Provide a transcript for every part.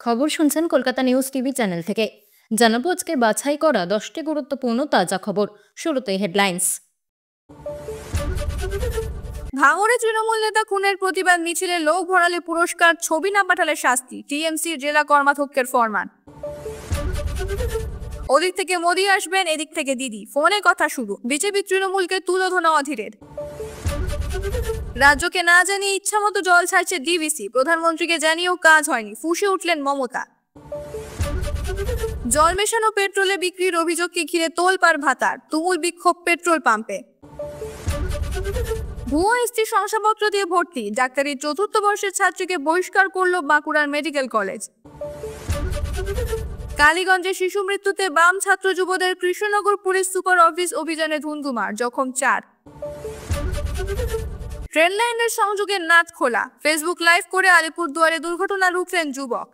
খবর শুনছেন Kolkata news TV channel থেকে। জানাবো আজকে বাছাই করা 10টি গুরুত্বপূর্ণ তাজা খবর। শুরুতেই হেডলাইন্স। ভাঙড়ে তৃণমূল নেতা খুনের প্রতিবাদ মিছিলে লোক ভরালে পুরস্কার, ছবি না পাঠালে শাস্তি, টিএমসির জেলা কর্মাধ্যক্ষের ফরমান। ওদিক থেকে মোদি আসবেন, এদিক থেকে দিদি, ফোনে কথা শুরু, বিজেপি তৃণমূলকে তুলোধনা অধীরের। রাজ্যকে না জানিয়ে ইচ্ছামতো জল ছাড়ছে ডিভিসি, প্রধানমন্ত্রীকে জানিয়েও কাজ হয়নি, ফুঁসে উঠলেন মমতা। জল মেশানো পেট্রোলে বিক্রির অভিযোগকে ঘিরে তোলপাড় ভাতার, তুমুল বিক্ষোভ পেট্রোল পাম্পে। ভুয়ো এসটি শংসাপত্র দিয়ে ভর্তি, ডাক্তারি চতুর্থ বর্ষের ছাত্রীকে বহিষ্কার করল বাঁকুড়ার মেডিকেল কলেজ। কালীগঞ্জে শিশু মৃত্যুতে বাম ছাত্র যুবদের কৃষ্ণনগর পুলিশ সুপার অফিস অভিযানে ধুন্ধুমার, জখম 4। ট্রেন লাইনের সংযোগের নাট খোলা, ফেসবুক লাইভ করে আলিপুরদুয়ারে দুর্ঘটনা রুখলেন যুবক।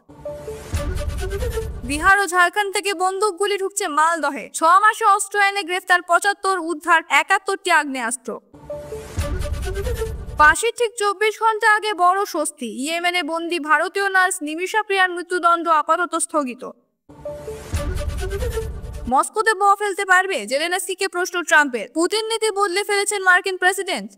বিহার ও ঝাড়খণ্ড থেকে বন্দুক গুলি ঢুকছে মালদহে, 6 মাসে অস্ত্র এনে গ্রেফতার 75, উদ্ধার 71টি আগ্নেয়াস্ত্র। ফাঁসির ঠিক 24 ঘন্টা আগে বড় স্বস্তি, ইয়েমেনে বন্দী ভারতীয় নার্স নিমিষা প্রিয়ার মৃত্যুদণ্ড আপাতত স্থগিত। মস্কোতে বোমা ফেলতে পারবে জেলেনস্কিকে প্রশ্ন ট্রাম্পের, পুতিন নীতি বদলে ফেলেছেন মার্কিন প্রেসিডেন্ট।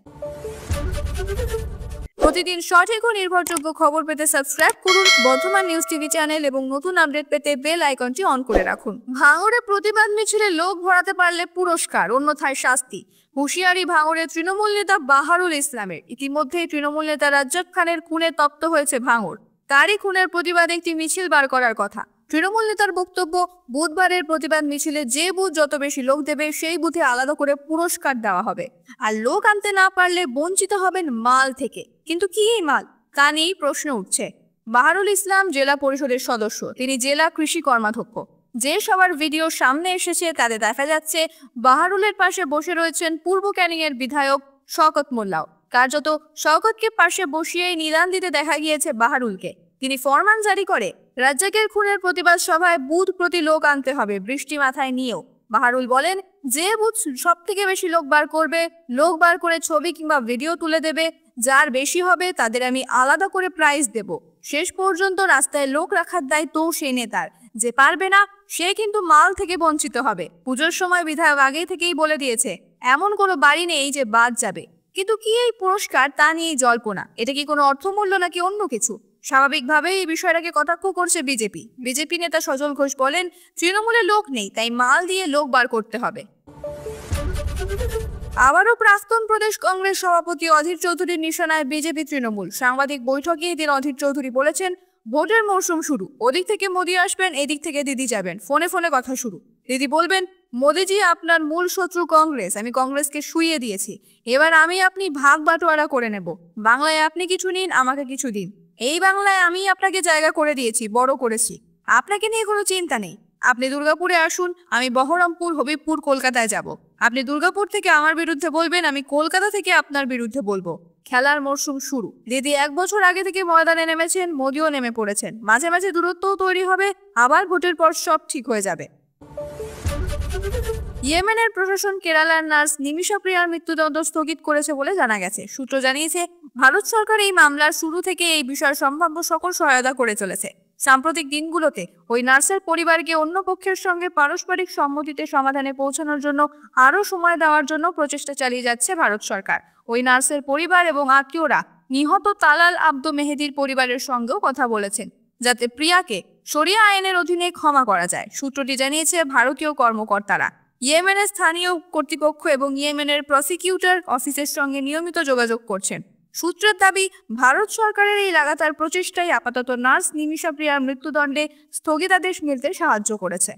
প্রতিদিন সঠিক ও নির্ভরযোগ্য খবর পেতে সাবস্ক্রাইব করুন বর্ধমান নিউজ টিভি চ্যানেল এবং নতুন আপডেট পেতে বেল আইকনটি অন করে রাখুন। ভাঙড়ে প্রতিবাদ মিছিলে লোক ভরাতে পারলে পুরস্কার, অন্যথায় শাস্তি, হুঁশিয়ারি ভাঙড়ের তৃণমূল নেতা বাহারুল ইসলামের। ইতিমধ্যেই তৃণমূল নেতা রাজ্জাক খানের খুনে তপ্ত হয়েছে ভাঙড়, তারই খুনের প্রতিবাদে একটি মিছিল বার করার কথা। তৃণমূল নেতার বক্তব্য, বুধবারের প্রতিবাদ মিছিলে যে বুথ যত বেশি লোক দেবে সেই বুথে আলাদা করে পুরস্কার দেওয়া হবে, আর লোক আনতে না পারলে বঞ্চিত হবেন মাল থেকে। কিন্তু কি এই মাল, তা নিয়েই প্রশ্ন উঠছে। বাহারুল ইসলাম জেলা পরিষদের সদস্য, তিনি জেলা কৃষি কর্মাধ্যক্ষ। যে সবার ভিডিও সামনে এসেছে তাতে দেখা যাচ্ছে বাহারুলের পাশে বসে রয়েছেন পূর্ব ক্যানিং এর বিধায়ক শওকত মোল্লাও। কার্যত শওকতকে পাশে বসিয়েই নিদান দিতে দেখা গিয়েছে বাহারুলকে। তিনি ফরমান জারি করে রাজ্জাকের খুনের প্রতিবাদ সভায় বুথ প্রতি লোক আনতে হবে, বৃষ্টি মাথায় নিয়েও। বাহারুল বলেন, যে বুথ সব থেকে বেশি লোক বার করবে, লোক বার করে ছবি কিংবা ভিডিও তুলে দেবে, যার বেশি হবে তাদের আমি আলাদা করে প্রাইজ দেব। শেষ পর্যন্ত রাস্তায় লোক রাখার দায়িত্ব সেই নেতার, যে পারবে না সে কিন্তু মাল থেকে বঞ্চিত হবে। পুজোর সময় বিধায়ক আগে থেকেই বলে দিয়েছে এমন কোনো বাড়ি নেই যে বাদ যাবে। কিন্তু কি এই পুরস্কার, তা নিয়েই জল্পনা। এটা কি কোনো অর্থমূল্য নাকি অন্য কিছু? স্বাভাবিকভাবেই এই বিষয়টাকে কটাক্ষ করছে বিজেপি নেতা সজল ঘোষ বলেন, তৃণমূলে লোক নেই, তাই মাল দিয়ে লোক বার করতে হবে। আবারও প্রাক্তন প্রদেশ কংগ্রেস সভাপতি অধীর চৌধুরীর নিশানায় বিজেপি তৃণমূল। সাংবাদিক বৈঠকে এদিন অধীর চৌধুরী বলেছেন, ভোটের মৌসুম শুরু, ওদিক থেকে মোদি আসবেন, এদিক থেকে দিদি যাবেন, ফোনে ফোনে কথা শুরু। দিদি বলবেন, মোদিজি আপনার মূল শত্রু কংগ্রেস, আমি কংগ্রেসকে শুইয়ে দিয়েছি, এবার আমি আপনি ভাগ বাটোয়ারা করে নেব, বাংলায় আপনি কিছু নিন, আমাকে কিছু দিন, এই বাংলায় আমি আপনাকে জায়গা করে দিয়েছি, বড় করেছি, আপনাকে নিয়ে কোনো চিন্তা নেই। আপনি দুর্গাপুরে আসুন, আমি বহরমপুর, হবিবপুর, কলকাতায় যাব। আপনি দুর্গাপুর থেকে আমার বিরুদ্ধে বলবেন, আমি কলকাতা থেকে আপনার বিরুদ্ধে বলবো। খেলার মরশুম শুরু। দিদি 1 বছর আগে থেকে ময়দানে নেমেছেন, মোদিও নেমে পড়েছেন। মাঝে মাঝে দূরত্বও তৈরি হবে, আবার ভোটের পর সব ঠিক হয়ে যাবে। ইয়েমেনের প্রশাসন কেরালার নার্স নিমিষা প্রিয়ার মৃত্যুদণ্ড স্থগিত করেছে বলে জানা গেছে। সূত্র জানিয়েছে, ভারত সরকার এই মামলার শুরু থেকে এই বিষয়ে সম্ভাব্য সকল সহায়তা করে চলেছে। সাম্প্রতিক দিনগুলোতে ওই নার্সের পরিবারকে অন্য পক্ষের সঙ্গে পারস্পরিক সম্মতিতে সমাধানে পৌঁছানোর জন্য আরও সময় দেওয়ার জন্য প্রচেষ্টা চালিয়ে যাচ্ছে ভারত সরকার। ওই নার্সের পরিবার এবং আত্মীয়রা নিহত তালাল আব্দু মেহেদির পরিবারের সঙ্গেও কথা বলেছেন, যাতে প্রিয়াকে শরিয়া আইনের অধীনে ক্ষমা করা যায়। সূত্রটি জানিয়েছে ভারতীয় কর্মকর্তারা ইয়েমেনের স্থানীয় কর্তৃপক্ষ এবং ইয়েমেনের প্রসিকিউটর অফিসের সঙ্গে নিয়মিত যোগাযোগ করছেন। সূত্রের দাবি, ভারত সরকারের এই লাগাতার প্রচেষ্টাই আপাতত নার্স নিমিষা প্রিয়ার মৃত্যুদণ্ডে স্থগিতাদেশ মিলতে সাহায্য করেছে।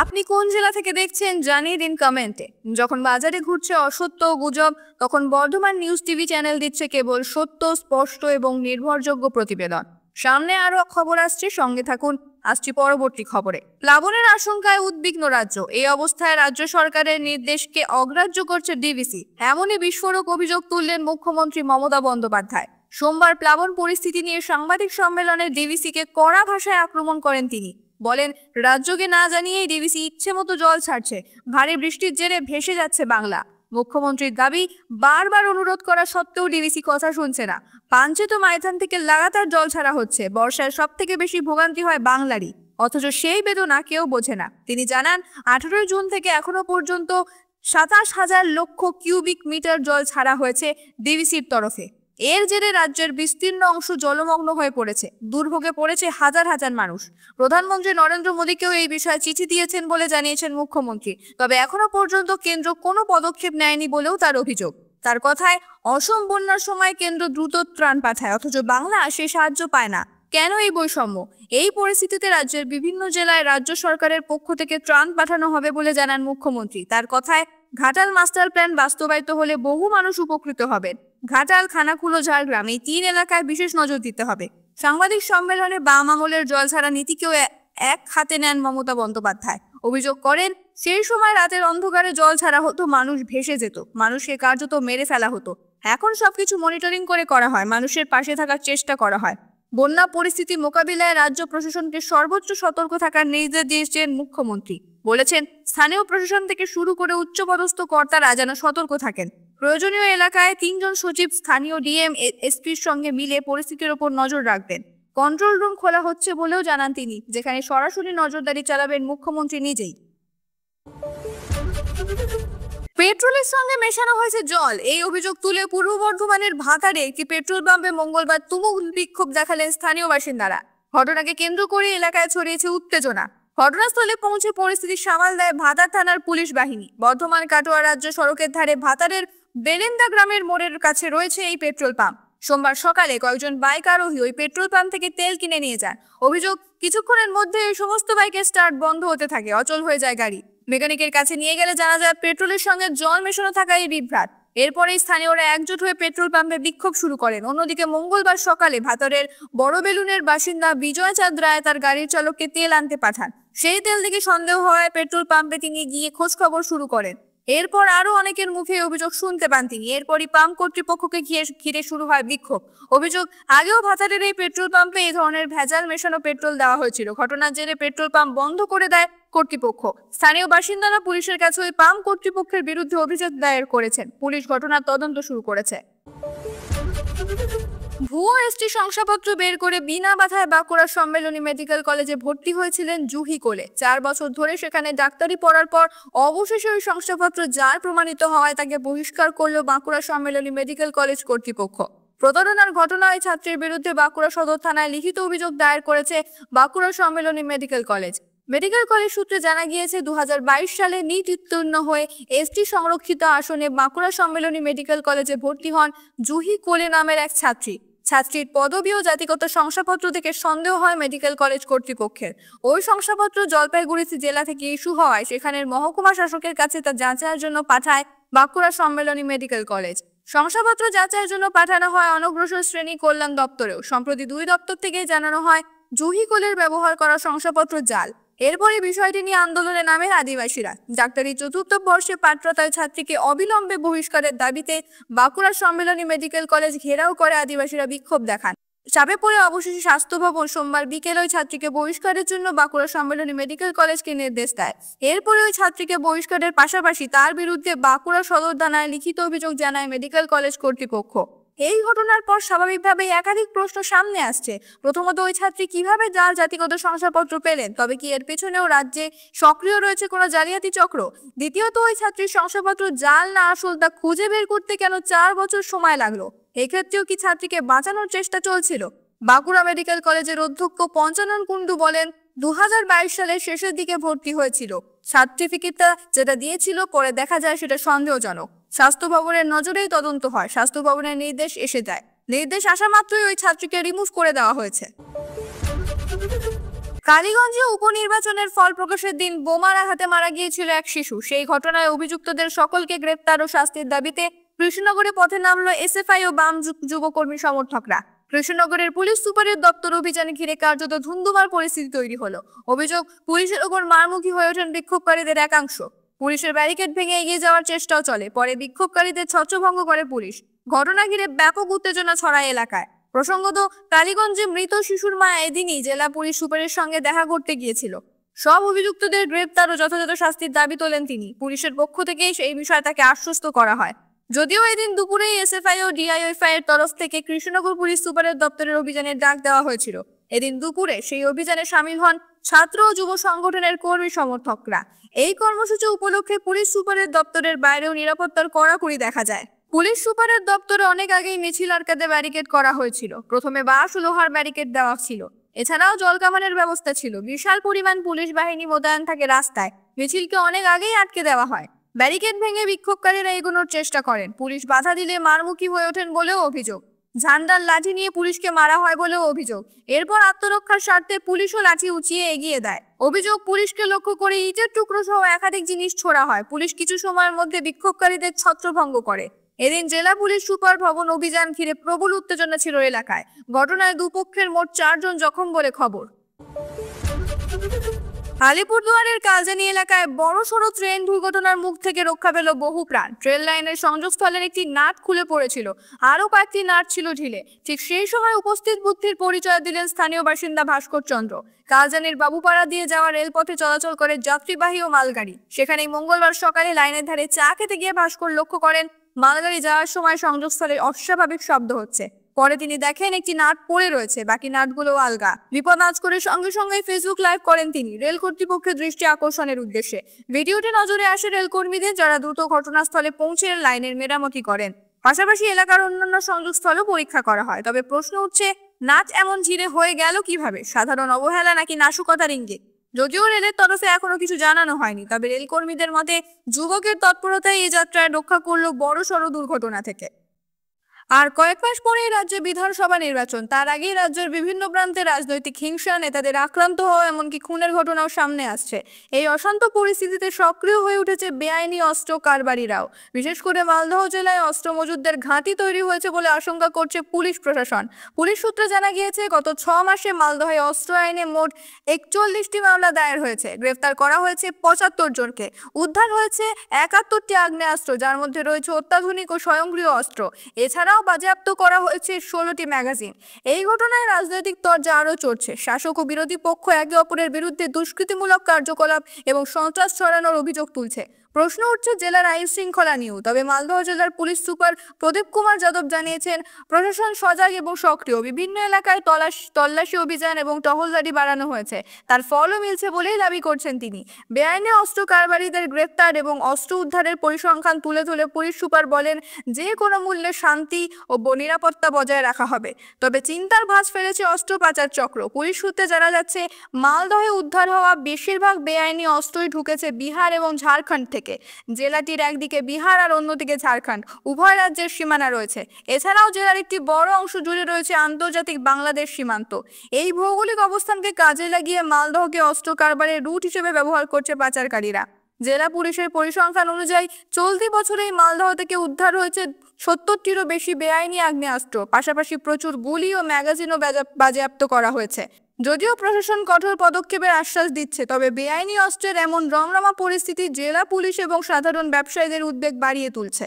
আপনি কোন জেলা থেকে দেখছেন জানিয়ে দিন কমেন্টে। যখন বাজারে ঘুরছে অসত্য গুজব, তখন বর্ধমান নিউজ টিভি চ্যানেল দিচ্ছে কেবল সত্য, স্পষ্ট এবং নির্ভরযোগ্য প্রতিবেদন। সামনে আরো খবর আসছে, সঙ্গে থাকুন। আসছি পরবর্তী খবরে। প্লাবনের আশঙ্কায় উদ্বিগ্ন রাজ্য। এই অবস্থায় রাজ্য সরকারের নির্দেশকে অগ্রাহ্য করছে ডিভিসি। এমনই বিস্ফোরক অভিযোগ তুললেন মুখ্যমন্ত্রী মমতা বন্দ্যোপাধ্যায়। সোমবার প্লাবন পরিস্থিতি নিয়ে সাংবাদিক সম্মেলনে ডিভিসিকে কড়া ভাষায় আক্রমণ করেন তিনি। বলেন, রাজ্যকে না জানিয়েই ডিভিসি ইচ্ছে মতো জল ছাড়ছে, ভারী বৃষ্টির জেরে ভেসে যাচ্ছে বাংলা। মুখ্যমন্ত্রীর দাবি, বারবার অনুরোধ করা সত্ত্বেও ডিভিসি কথা শুনছে না। পাঞ্চেত মাইথন থেকে লাগাতার জল ছাড়া হচ্ছে। বর্ষায় সব থেকে বেশি ভোগান্তি হয় বাংলারই, অথচ সেই বেদনা কেউ বোঝে না। তিনি জানান, 18 জুন থেকে এখনো পর্যন্ত 27,000 লক্ষ কিউবিক মিটার জল ছাড়া হয়েছে ডিভিসির তরফে। এর জেরে রাজ্যের বিস্তীর্ণ অংশ জলমগ্ন হয়ে পড়েছে, দুর্ভোগে পড়েছে হাজার হাজার মানুষ। প্রধানমন্ত্রী নরেন্দ্র মোদীকেও এই বিষয়ে চিঠি দিয়েছেন বলে জানিয়েছেন মুখ্যমন্ত্রী। তবে এখনো পর্যন্ত কেন্দ্র কোনো পদক্ষেপ নেয়নি বলেও তার অভিযোগ। তার কথায়, অসম বন্যার সময় কেন্দ্র দ্রুত ত্রাণ পাঠায়, অথচ বাংলা সেই সাহায্য পায় না। কেন এই বৈষম্য? এই পরিস্থিতিতে রাজ্যের বিভিন্ন জেলায় রাজ্য সরকারের পক্ষ থেকে ত্রাণ পাঠানো হবে বলে জানান মুখ্যমন্ত্রী। তার কথায়, ঘাটাল মাস্টার প্ল্যান বাস্তবায়িত হলে বহু মানুষ উপকৃত হবেন। ঘাটাল, খানাকুলো, ঝাড়গ্রাম এই 3 এলাকায় বিশেষ নজর দিতে হবে। সাংবাদিক সম্মেলনে বাম আমলের জল ছাড়া নীতিকেও এক হাতে নেন মমতা বন্দ্যোপাধ্যায়। অভিযোগ করেন, সেই সময় রাতের অন্ধকারে জল ছাড়া হতো, মানুষ ভেসে যেত, মানুষকে কার্যত মেরে ফেলা হতো। এখন সবকিছু মনিটরিং করে করা হয়, মানুষের পাশে থাকার চেষ্টা করা হয়। বন্যা পরিস্থিতি মোকাবিলায় রাজ্য প্রশাসনকে সর্বোচ্চ সতর্ক থাকার নির্দেশ দিয়েছেন মুখ্যমন্ত্রী। বলেছেন, স্থানীয় প্রশাসন থেকে শুরু করে উচ্চপদস্থ কর্তারা যেন সতর্ক থাকেন। প্রয়োজনীয় এলাকায় 3 জন সচিব স্থানীয় ডিএম, এসপির সঙ্গে মিলে পরিস্থিতির ওপর নজর রাখবেন। কন্ট্রোল রুম খোলা হচ্ছে বলেও জানান তিনি, যেখানে সরাসরি নজরদারি চালাবেন মুখ্যমন্ত্রী নিজেই। পেট্রোলের সঙ্গে মেশানো হয়েছে জল, এই অভিযোগ তুলে পূর্ব বর্ধমানের ভাতারে একটি পেট্রোল পাম্পে মঙ্গলবার তুমুল বিক্ষোভ দেখালেন স্থানীয় বাসিন্দারা। ঘটনাকে কেন্দ্র করে এলাকায় ছড়িয়েছে উত্তেজনা। ঘটনাস্থলে পৌঁছে পরিস্থিতি সামাল দেয় ভাতার থানার পুলিশ বাহিনী। বর্ধমান কাটোয়া রাজ্য সড়কের ধারে ভাতারের বেলেন্দা গ্রামের মোড়ের কাছে রয়েছে এই পেট্রোল পাম্প। সোমবার সকালে কয়েকজন বাইক আরোহী ওই পেট্রোল পাম্প থেকে তেল কিনে নিয়ে যান। অভিযোগ, কিছুক্ষণের মধ্যে এই সমস্ত বাইকের স্টার্ট বন্ধ হতে থাকে, অচল হয়ে যায় গাড়ি। মেকানিকের কাছে নিয়ে গেলে জানা যায় পেট্রোলের সঙ্গে জল মেশানো থাকায় বিভ্রাট। এরপরেই স্থানীয়রা একজোট হয়ে পেট্রোল পাম্পে বিক্ষোভ শুরু করেন। অন্যদিকে মঙ্গলবার সকালে ভাতারের বড় বেলুনের বাসিন্দা বিজয় চাঁদ রায় তার গাড়ির চালককে তেল আনতে পাঠান। সেই তেল দেখে সন্দেহ হয় পেট্রোল পাম্পে তিনি গিয়ে খোঁজ খবর শুরু করেন। এরপর আরো অনেকের মুখে অভিযোগ শুনতে পান তিনি। এরপরই পাম্প কর্তৃপক্ষকে ঘিরে শুরু হয় বিক্ষোভ। অভিযোগ, আগেও ভাতারের এই পেট্রোল পাম্পে এই ধরনের ভেজাল মেশানো পেট্রোল দেওয়া হয়েছিল। ঘটনার জেরে পেট্রোল পাম্প বন্ধ করে দেয় কর্তৃপক্ষ। স্থানীয় বাসিন্দারা পুলিশের কাছে ওই পাম্প কর্তৃপক্ষের বিরুদ্ধে অভিযোগ দায়ের করেছেন। পুলিশ ঘটনার তদন্ত শুরু করেছে। ভুয়ো এসটি শংসাপত্র বের করে বিনা বাধায় বাঁকুড়া সম্মেলনী মেডিকেল কলেজে ভর্তি হয়েছিলেন জুহি কোলে। 4 বছর ধরে সেখানে ডাক্তারি পড়ার পর অবশেষে ওই শংসাপত্র জাল প্রমাণিত হওয়ায় তাকে বহিষ্কার করল বাঁকুড়া সম্মেলনী মেডিকেল কলেজ কর্তৃপক্ষ। প্রতারণার ঘটনায় ছাত্রীর বিরুদ্ধে বাঁকুড়া সদর থানায় লিখিত অভিযোগ দায়ের করেছে Bankura Sammilani medical college. Medical college সূত্রে জানা গিয়েছে, 2022 সালে নিট উত্তীর্ণ হয়ে এসটি সংরক্ষিত আসনে বাঁকুড়া সম্মেলনী মেডিকেল কলেজে ভর্তি হন জুহি কোলে নামের এক ছাত্রী। ছাত্রীর পদবি ও জাতিগত শংসাপত্র থেকে সন্দেহ হয় মেডিকেল কলেজ কর্তৃপক্ষের। ওই শংসাপত্র জলপাইগুড়ি জেলা থেকে ইস্যু হওয়ায় সেখানের মহকুমা শাসকের কাছে তা যাচাইয়ের জন্য পাঠায় বাঁকুড়া সম্মেলনী মেডিকেল কলেজ। শংসাপত্র যাচাইয়ের জন্য পাঠানো হয় অনগ্রসর শ্রেণী কল্যাণ দপ্তরেও। সম্প্রতি 2 দপ্তর থেকে জানানো হয় জুহি কোলের ব্যবহার করা শংসাপত্র জাল। এরপরে বিষয়টি নিয়ে আন্দোলনে নামেন আদিবাসীরা। ডাক্তারি 4র্থ বর্ষে পাঠরত ছাত্রীকে অবিলম্বে বহিষ্কারের দাবিতে বাঁকুড়া সম্মেলনী মেডিকেল কলেজ ঘেরাও করে আদিবাসীরা বিক্ষোভ দেখান। চাপে পড়ে অবশেষে স্বাস্থ্য ভবন সোমবার বিকেলে ওই ছাত্রীকে বহিষ্কারের জন্য বাঁকুড়া সম্মেলনী মেডিকেল কলেজকে নির্দেশ দেয়। এরপরে ওই ছাত্রীকে বহিষ্কারের পাশাপাশি তার বিরুদ্ধে বাঁকুড়া সদর থানায় লিখিত অভিযোগ জানায় মেডিকেল কলেজ কর্তৃপক্ষ। এই ঘটনার পর স্বাভাবিকভাবেই একাধিক প্রশ্ন সামনে আসছে। প্রথমত, ওই ছাত্রী কিভাবে জাল জাতিগত শংসাপত্র পেলেন? তবে কি এর পেছনেও রাজ্যে সক্রিয় রয়েছে কোনো জালিয়াতি চক্র? দ্বিতীয়ত, ওই ছাত্রীর শংসাপত্র জাল না আসল তা খুঁজে বের করতে কেন 4 বছর সময় লাগলো? এক্ষেত্রেও কি ছাত্রীকে বাঁচানোর চেষ্টা চলছিল? বাঁকুড়া মেডিকেল কলেজের অধ্যক্ষ পঞ্চানন কুণ্ডু বলেন, 2022 সালের শেষের দিকে ভর্তি হয়েছিল। সার্টিফিকেটটা যেটা দিয়েছিল পরে দেখা যায় সেটা সন্দেহজনক। স্বাস্থ্য ভবনের নজরেই তদন্ত হয়। স্বাস্থ্য ভবনের নির্দেশ এসে যায়। নির্দেশ আসা মাত্রই ওই ছাত্রীকে রিমুভ করে দেওয়া হয়েছে। কালীগঞ্জে উপনির্বাচনের ফল প্রকাশের দিন বোমার আঘাতে মারা গিয়েছিল এক শিশু। সেই ঘটনায় অভিযুক্তদের সকলকে গ্রেপ্তার ও শাস্তির দাবিতে কৃষ্ণনগরে পথে নামলো এসএফআই ও বাম যুবকর্মী সমর্থকরা। কৃষ্ণনগরের পুলিশ সুপারের দপ্তর অভিযান ঘিরে কার্যত ধুন্ধুমার পরিস্থিতি তৈরি হলো। অভিযোগ, পুলিশের ওপর মারমুখী হয়ে ওঠেন বিক্ষোভকারীদের একাংশ। পুলিশের ব্যারিকেড ভেঙে এগিয়ে যাওয়ার চেষ্টাও চলে। পরে বিক্ষোভকারীদের ছত্রভঙ্গ করে পুলিশ। ঘটনা ঘিরে ব্যাপক উত্তেজনা ছড়ায় এলাকায়। প্রসঙ্গত, কালীগঞ্জে মৃত শিশুর মা এদিনই জেলা পুলিশ সুপারের সঙ্গে দেখা করতে গিয়েছিল। সব অভিযুক্তদের গ্রেপ্তার ও যথাযথ শাস্তির দাবি তোলেন তিনি। পুলিশের পক্ষ থেকে এই বিষয়ে তাকে আশ্বস্ত করা হয়। যদিও এদিন দুপুরেই এসএফআই ও ডিআইএফআই এর তরফ থেকে কৃষ্ণনগর পুলিশ সুপারের দপ্তরের অভিযানের ডাক দেওয়া হয়েছিল। এদিন দুপুরে সেই অভিযানে সামিল হন ছাত্র ও যুব সংগঠনের কর্মী সমর্থকরা। এই কর্মসূচি উপলক্ষে পুলিশ সুপারের দপ্তরের বাইরেও নিরাপত্তার কড়াকড়ি দেখা যায়। পুলিশ সুপারের দপ্তরে অনেক আগেই মিছিল আটকাতে ব্যারিকেড করা হয়েছিল। প্রথমে বাঁশ ও লোহার ব্যারিকেড দেওয়া ছিল। এছাড়াও জলকামানের ব্যবস্থা ছিল। বিশাল পরিমাণ পুলিশ বাহিনী মোতায়েন থাকে রাস্তায়। মিছিলকে অনেক আগেই আটকে দেওয়া হয়। ব্যারিকেড ভেঙে বিক্ষোভকারীরা এগোনোর চেষ্টা করেন। পুলিশ বাধা দিলে মারমুখী হয়ে ওঠেন বলেও অভিযোগ। ঝান্ডার লাঠি নিয়ে পুলিশকে মারা হয় বলেও অভিযোগ। এরপর আত্মরক্ষার স্বার্থে পুলিশও লাঠি উঁচিয়ে এগিয়ে দেয়। অভিযোগ, পুলিশকে লক্ষ্য করে ইটের টুকরো সহ একাধিক জিনিস ছোড়া হয়। পুলিশ কিছু সময়ের মধ্যে বিক্ষোভকারীদের ছত্রভঙ্গ করে। এদিন জেলা পুলিশ সুপার ভবন অভিযান ঘিরে প্রবল উত্তেজনা ছিল এলাকায়। ঘটনায় দুপক্ষের মোট 4 জন জখম বলে খবর। আলিপুরদুয়ারের কালজানি এলাকায় বড়সড় ট্রেন দুর্ঘটনার মুখ থেকে রক্ষা পেল বহু প্রাণ। ট্রেন লাইনের সংযোগস্থলের একটি নাট খুলে পড়েছিল, আরও কয়েকটি নাট ছিল ঢিলে। ঠিক সেই সময় উপস্থিত বুদ্ধির পরিচয় দিলেন স্থানীয় বাসিন্দা ভাস্কর চন্দ্র। কালজানির বাবুপাড়া দিয়ে যাওয়া রেলপথে চলাচল করে যাত্রীবাহী ও মালগাড়ি। সেখানেই মঙ্গলবার সকালে লাইনের ধারে চা খেতে গিয়ে ভাস্কর লক্ষ্য করেন মালগাড়ি যাওয়ার সময় সংযোগস্থলে অস্বাভাবিক শব্দ হচ্ছে। পরে তিনি দেখেন একটি নাট পড়ে রয়েছে, বাকি নাটগুলো আলগা। বিপদ আজ করে সঙ্গে সঙ্গে ফেসবুক লাইভ করেন তিনি রেল কর্তৃপক্ষের দৃষ্টি আকর্ষণের উদ্দেশ্যে। ভিডিওটি নজরে আসে রেল কর্মীদের, যারা দ্রুত ঘটনাস্থলে পৌঁছে লাইনের মেরামতি করেন। পাশাপাশি এলাকার অন্যান্য সংযোগস্থলও পরীক্ষা করা হয়। তবে প্রশ্ন উঠছে, নাট এমন ধীরে হয়ে গেল কিভাবে? সাধারণ অবহেলা নাকি নাশকতার ইঙ্গিত? যদিও রেলের তরফে এখনো কিছু জানানো হয়নি, তবে রেল কর্মীদের মতে যুবকের তৎপরতায় এই যাত্রায় রক্ষা করলো বড়সড় দুর্ঘটনা থেকে। আর কয়েক মাস পরেই রাজ্যে বিধানসভা নির্বাচন। তার আগেই রাজ্যের বিভিন্ন প্রান্তে রাজনৈতিক হিংসা, নেতাদের আক্রান্ত হওয়া, এমনকি খুনের ঘটনাও সামনে আসছে। এই অশান্ত পরিস্থিতিতে সক্রিয় হয়ে উঠেছে বেআইনি অস্ত্র কারবারিরাও। বিশেষ করে মালদহ জেলায় অস্ত্র মজুতদের ঘাঁটি তৈরি হয়েছে বলে আশঙ্কা করছে পুলিশ প্রশাসন। পুলিশ সূত্রে জানা গিয়েছে, গত 6 মাসে মালদহে অস্ত্র আইনে মোট 41টি মামলা দায়ের হয়েছে। গ্রেফতার করা হয়েছে 75 জনকে। উদ্ধার হয়েছে 71টি আগ্নেয়াস্ত্র, যার মধ্যে রয়েছে অত্যাধুনিক ও স্বয়ংক্রিয় অস্ত্র। এছাড়াও বাজেয়াপ্ত করা হয়েছে 16টি ম্যাগাজিন। এই ঘটনায় রাজনৈতিক তরজা আরও চড়ছে। শাসক ও বিরোধী পক্ষ একে অপরের বিরুদ্ধে দুষ্কৃতিমূলক কার্যকলাপ এবং সন্ত্রাস ছড়ানোর অভিযোগ তুলছে। প্রশ্ন উঠছে জেলার আইন শৃঙ্খলা নিয়েও। তবে মালদহ জেলার পুলিশ সুপার প্রদীপ কুমার যাদব জানিয়েছেন, প্রশাসন সজাগ এবং সক্রিয়। বিভিন্ন এলাকায় তল্লাশি অভিযান এবং টহলদারি বাড়ানো হয়েছে। তার ফলও মিলছে বলেই দাবি করছেন তিনি। বেআইনি অস্ত্র কারবারিদের গ্রেফতার এবং অস্ত্র উদ্ধারের পরিসংখ্যান তুলে ধরে পুলিশ সুপার বলেন, যে কোনো মূল্যে শান্তি ও নিরাপত্তা বজায় রাখা হবে। তবে চিন্তার ভাঁজ ফেলেছে অস্ত্র পাচার চক্র। পুলিশ সূত্রে জানা যাচ্ছে, মালদহে উদ্ধার হওয়া বেশিরভাগ বেআইনি অস্ত্রই ঢুকেছে বিহার এবং ঝাড়খণ্ড থেকে। জেলাটির একদিকে বিহার আর অন্যদিকে ঝাড়খণ্ড, উভয় রাজ্যের সীমানা রয়েছে। এছাড়াও জেলার একটি বড় অংশ জুড়ে রয়েছে আন্তর্জাতিক বাংলাদেশ সীমান্ত। এই ভৌগোলিক অবস্থানকে কাজে লাগিয়ে মালদহকে অস্ত্র কারবারের রুট হিসেবে ব্যবহার করছে পাচারকারীরা। জেলা পুলিশের পরিসংখ্যান অনুযায়ী চলতি বছরেই মালদহ থেকে উদ্ধার হয়েছে 70টিরও বেশি বেআইনি আগ্নেয়াস্ত্র। পাশাপাশি প্রচুর গুলি ও ম্যাগাজিনও বাজেয়াপ্ত করা হয়েছে। যদিও প্রশাসন কঠোর পদক্ষেপের আশ্বাস দিচ্ছে, তবে বেআইনি অস্ত্রের এমন রমরমা পরিস্থিতি জেলা পুলিশ এবং সাধারণ ব্যবসায়ীদের উদ্বেগ বাড়িয়ে তুলছে।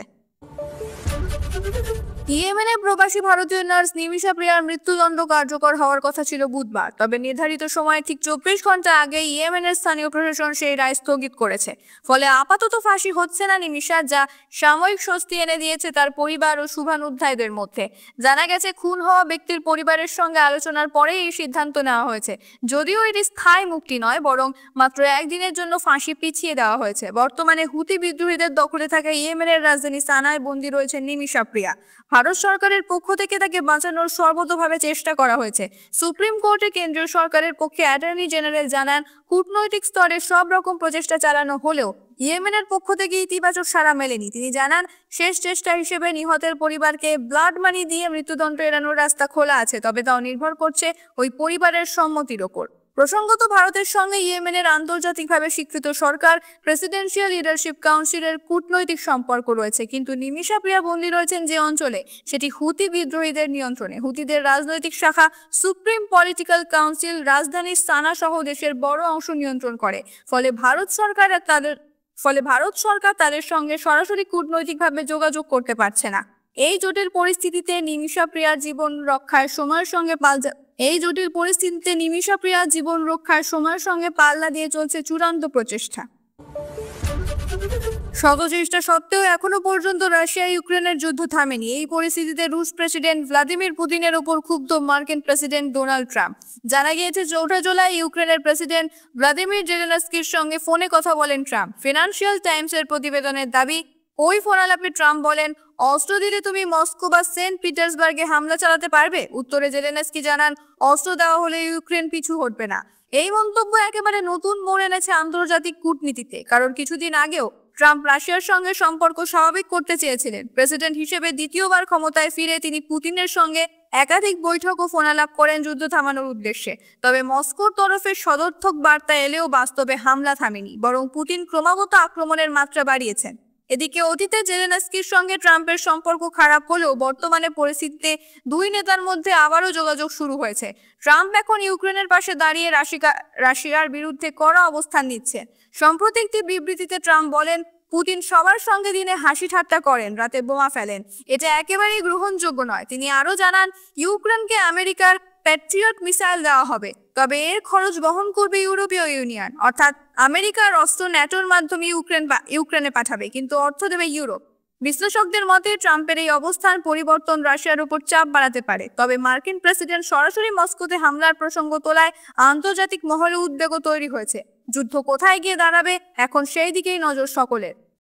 ইয়েমেনে প্রবাসী ভারতীয় নার্স নিমিষা প্রিয়ার মৃত্যুদণ্ড কার্যকর হওয়ার কথা ছিল বুধবার। তবে নির্ধারিত সময়ে ঠিক 24 ঘন্টা আগে ইয়েমেনের স্থানীয় প্রশাসন সেই রায় স্থগিত করেছে। ফলে আপাতত ফাঁসি হচ্ছে না নিমিষার, যা সাময়িক স্বস্তি এনে দিয়েছে তার পরিবার ও শুভানুধ্যায়ীদের মধ্যে। জানা গেছে, খুন হওয়া ব্যক্তির পরিবারের সঙ্গে আলোচনার পরেই এই সিদ্ধান্ত নেওয়া হয়েছে। যদিও এটি স্থায়ী মুক্তি নয়, বরং মাত্র 1 দিনের জন্য ফাঁসি পিছিয়ে দেওয়া হয়েছে। বর্তমানে হুতি বিদ্রোহীদের দখলে থাকা ইয়েমেনের রাজধানী সানায় বন্দী রয়েছে নিমিষা প্রিয়া। ভারত সরকারের পক্ষ থেকে তাকে বাঁচানোর সর্বতোভাবে চেষ্টা করা হয়েছে। সুপ্রিম কোর্টে কেন্দ্রীয় সরকারের পক্ষে অ্যাটর্নি জেনারেল জানান, কূটনৈতিক স্তরে সব রকম প্রচেষ্টা চালানো হলেও ইয়েমেনের পক্ষ থেকে ইতিবাচক সাড়া মেলেনি। তিনি জানান, শেষ চেষ্টা হিসেবে নিহতের পরিবারকে ব্লাড মানি দিয়ে মৃত্যুদণ্ড এড়ানোর রাস্তা খোলা আছে, তবে তাও নির্ভর করছে ওই পরিবারের সম্মতির ওপর। প্রসঙ্গত, ভারতের সঙ্গে ইয়েমেনের আন্তর্জাতিকভাবে স্বীকৃত সরকার প্রেসিডেন্সিয়াল লিডারশিপ কাউন্সিলের কূটনৈতিক সম্পর্ক রয়েছে। কিন্তু নিমিষা প্রিয়া বন্দী রয়েছেন যে অঞ্চলে, সেটি হুতি বিদ্রোহীদের নিয়ন্ত্রণে। হুতিদের রাজনৈতিক শাখা সুপ্রিম পলিটিক্যাল কাউন্সিল রাজধানী সানা সহ দেশের বড় অংশ নিয়ন্ত্রণ করে। ফলে ভারত সরকার তাদের সঙ্গে সরাসরি কূটনৈতিকভাবে যোগাযোগ করতে পারছে না। এই জটিল পরিস্থিতিতে নিমিষা প্রিয়ার জীবন রক্ষায় সময়ের সঙ্গে পাল্লা দিয়ে চলছে চূড়ান্ত প্রচেষ্টা। শত চেষ্টা সত্ত্বেও এখনো পর্যন্ত রাশিয়া ইউক্রেনের যুদ্ধ থামেনি। এই পরিস্থিতিতে রুশ প্রেসিডেন্ট ভ্লাদিমির পুতিনের উপর ক্ষুব্ধ মার্কিন প্রেসিডেন্ট ডোনাল্ড ট্রাম্প। জানা গিয়েছে 4 জুলাই ইউক্রেনের প্রেসিডেন্ট ভ্লাদিমির জেলেনস্কির সঙ্গে ফোনে কথা বলেন ট্রাম্প। ফিনান্সিয়াল টাইমসের প্রতিবেদনের দাবি, ওই ফোনালাপে ট্রাম্প বলেন, অস্ত্র দিলে তুমি মস্কো বা সেন্ট পিটার্সবার্গে হামলা চালাতে পারবে। উত্তরে জেলেনস্কি জানান, অস্ত্র দেওয়া হলে ইউক্রেন পিছু হটবে না। এই মন্তব্য একেবারে নতুন মোড় এনেছে আন্তর্জাতিক কূটনীতিতে, কারণ কিছুদিন আগেও ট্রাম্প রাশিয়ার সঙ্গে সম্পর্ক স্বাভাবিক করতে চেয়েছিলেন। প্রেসিডেন্ট হিসেবে দ্বিতীয়বার ক্ষমতায় ফিরে তিনি পুতিনের সঙ্গে একাধিক বৈঠক ও ফোনালাপ করেন যুদ্ধ থামানোর উদ্দেশ্যে। তবে মস্কোর তরফে সদর্থক বার্তা এলেও বাস্তবে হামলা থামেনি, বরং পুতিন ক্রমাগত আক্রমণের মাত্রা বাড়িয়েছেন। এদিকে অতীতে জেলেনস্কির সঙ্গে ট্রাম্পের সম্পর্ক খারাপ হলেও বর্তমানে পরিস্থিতিতে দুই নেতার মধ্যে আবারও যোগাযোগ শুরু হয়েছে। ট্রাম্প এখন ইউক্রেনের পাশে দাঁড়িয়ে রাশিয়ার বিরুদ্ধে কড়া অবস্থান নিচ্ছেন। সম্প্রতি একটি বিবৃতিতে ট্রাম্প বলেন, পুতিন সবার সঙ্গে দিনে হাসি ঠাট্টা করেন, রাতে বোমা ফেলেন, এটা একেবারেই গ্রহণযোগ্য নয়। তিনি আরো জানান, ইউক্রেনকে আমেরিকার প্যাট্রিয়ট মিসাইল দেওয়া হবে, তবে এর খরচ বহন করবে ইউরোপীয় ইউনিয়ন, অর্থাৎ আমেরিকার অস্ত্র ন্যাটোর মাধ্যমে ইউক্রেনে পাঠাবে, কিন্তু অর্থ দেবে ইউরোপ। বিশ্লেষকদের মতে ট্রাম্পের এই অবস্থান পরিবর্তন রাশিয়ার উপর চাপ বাড়াতে পারে। তবে মার্কিন প্রেসিডেন্ট সরাসরি মস্কোতে হামলার প্রসঙ্গ তোলায় আন্তর্জাতিক মহলে উদ্বেগও তৈরি হয়েছে। যুদ্ধ কোথায় গিয়ে দাঁড়াবে, এখন সেই দিকেই নজর সকলের।